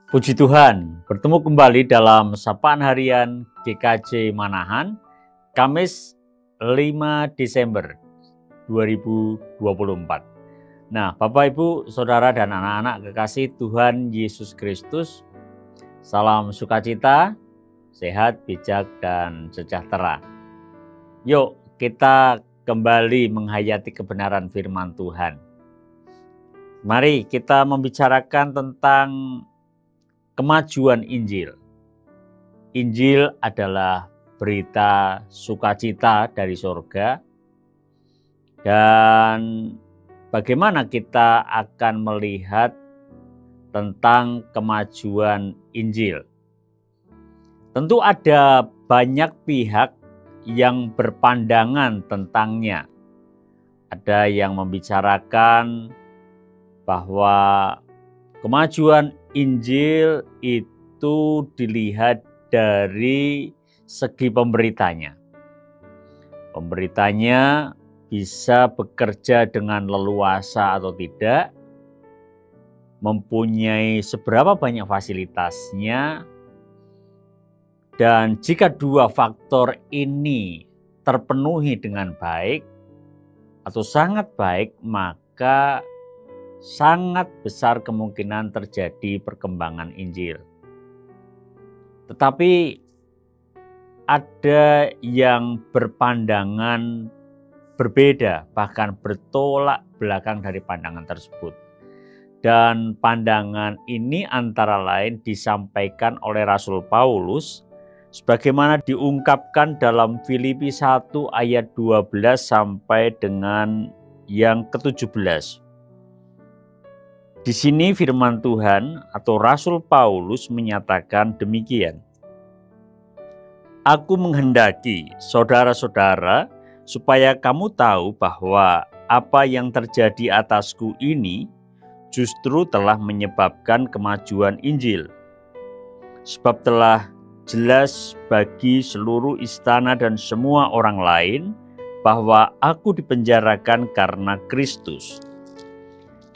Puji Tuhan, bertemu kembali dalam Sapaan Harian GKJ Manahan, Kamis 5 Desember 2024. Nah, Bapak, Ibu, Saudara, dan anak-anak kekasih Tuhan Yesus Kristus, salam sukacita, sehat, bijak, dan sejahtera. Yuk, kita kembali menghayati kebenaran firman Tuhan. Mari kita membicarakan tentang kemajuan Injil. Injil adalah berita sukacita dari surga, dan bagaimana kita akan melihat tentang kemajuan Injil. Tentu ada banyak pihak yang berpandangan tentangnya. Ada yang membicarakan bahwa kemajuan Injil itu dilihat dari segi pemberitanya. Pemberitanya bisa bekerja dengan leluasa atau tidak, mempunyai seberapa banyak fasilitasnya, dan jika dua faktor ini terpenuhi dengan baik atau sangat baik, maka sangat besar kemungkinan terjadi perkembangan Injil. Tetapi ada yang berpandangan berbeda, bahkan bertolak belakang dari pandangan tersebut. Dan pandangan ini antara lain disampaikan oleh Rasul Paulus sebagaimana diungkapkan dalam Filipi 1 ayat 12 sampai dengan yang ke-17. Di sini firman Tuhan atau Rasul Paulus menyatakan demikian. Aku menghendaki saudara-saudara supaya kamu tahu bahwa apa yang terjadi atasku ini justru telah menyebabkan kemajuan Injil. Sebab telah jelas bagi seluruh istana dan semua orang lain bahwa aku dipenjarakan karena Kristus.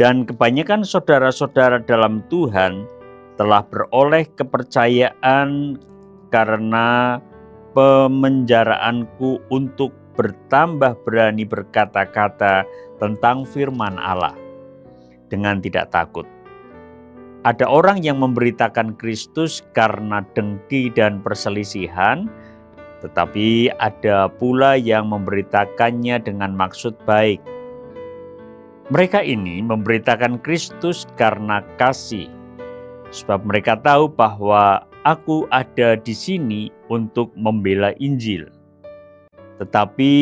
Dan kebanyakan saudara-saudara dalam Tuhan telah beroleh kepercayaan karena pemenjaraanku untuk bertambah berani berkata-kata tentang firman Allah dengan tidak takut. Ada orang yang memberitakan Kristus karena dengki dan perselisihan, tetapi ada pula yang memberitakannya dengan maksud baik. Mereka ini memberitakan Kristus karena kasih, sebab mereka tahu bahwa aku ada di sini untuk membela Injil. Tetapi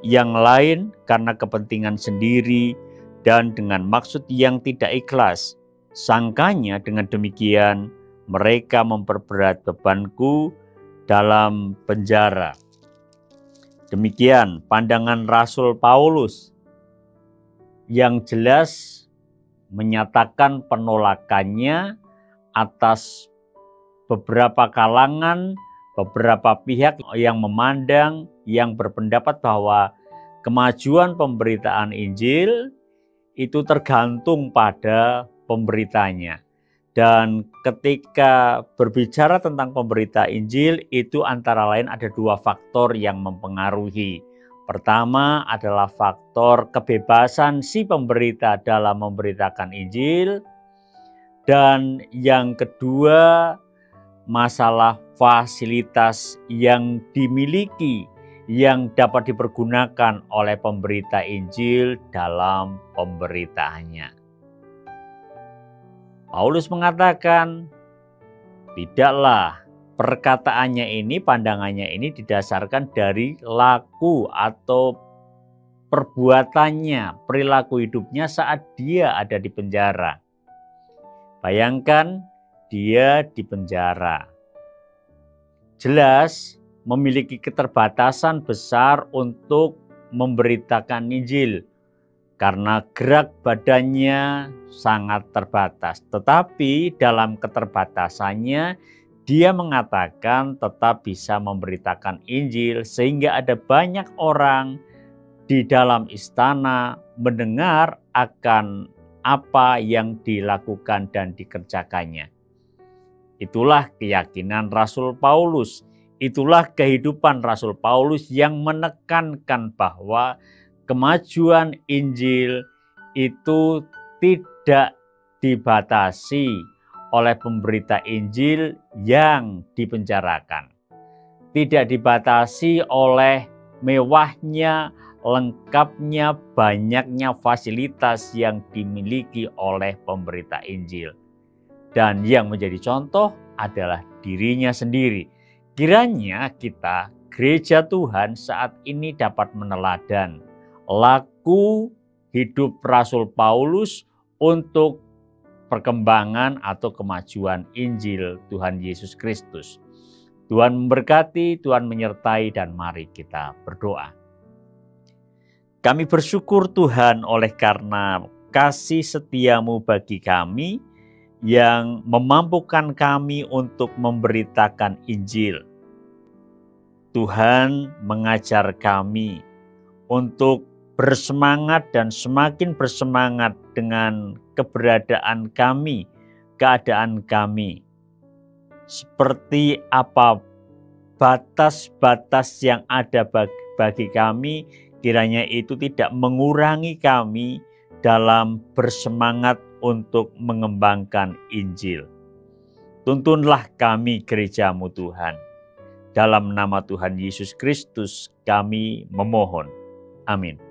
yang lain karena kepentingan sendiri dan dengan maksud yang tidak ikhlas. Sangkanya dengan demikian mereka memperberat bebanku dalam penjara. Demikian pandangan Rasul Paulus yang jelas menyatakan penolakannya atas beberapa kalangan, beberapa pihak yang memandang, yang berpendapat bahwa kemajuan pemberitaan Injil itu tergantung pada pemberitanya. Dan ketika berbicara tentang pemberita Injil, itu antara lain ada dua faktor yang mempengaruhi. Pertama adalah faktor kebebasan si pemberita dalam memberitakan Injil. Dan yang kedua, masalah fasilitas yang dimiliki yang dapat dipergunakan oleh pemberita Injil dalam pemberitaannya. Paulus mengatakan, tidaklah perkataannya ini, pandangannya ini didasarkan dari laku atau perbuatannya, perilaku hidupnya saat dia ada di penjara. Bayangkan dia di penjara. Jelas memiliki keterbatasan besar untuk memberitakan Injil karena gerak badannya sangat terbatas. Tetapi dalam keterbatasannya dia mengatakan tetap bisa memberitakan Injil sehingga ada banyak orang di dalam istana mendengar akan apa yang dilakukan dan dikerjakannya. Itulah keyakinan Rasul Paulus. Itulah kehidupan Rasul Paulus yang menekankan bahwa kemajuan Injil itu tidak dibatasi oleh pemberita Injil yang dipenjarakan. Tidak dibatasi oleh mewahnya, lengkapnya, banyaknya fasilitas yang dimiliki oleh pemberita Injil. Dan yang menjadi contoh adalah dirinya sendiri. Kiranya kita, gereja Tuhan, saat ini dapat meneladan laku hidup Rasul Paulus untuk perkembangan atau kemajuan Injil Tuhan Yesus Kristus. Tuhan memberkati, Tuhan menyertai, dan mari kita berdoa. Kami bersyukur Tuhan oleh karena kasih setia-Mu bagi kami yang memampukan kami untuk memberitakan Injil. Tuhan mengajar kami untuk bersemangat dan semakin bersemangat dengan keberadaan kami, keadaan kami. Seperti apa batas-batas yang ada bagi kami, kiranya itu tidak mengurangi kami dalam bersemangat untuk mengembangkan Injil. Tuntunlah kami gereja-Mu Tuhan. Dalam nama Tuhan Yesus Kristus kami memohon. Amin.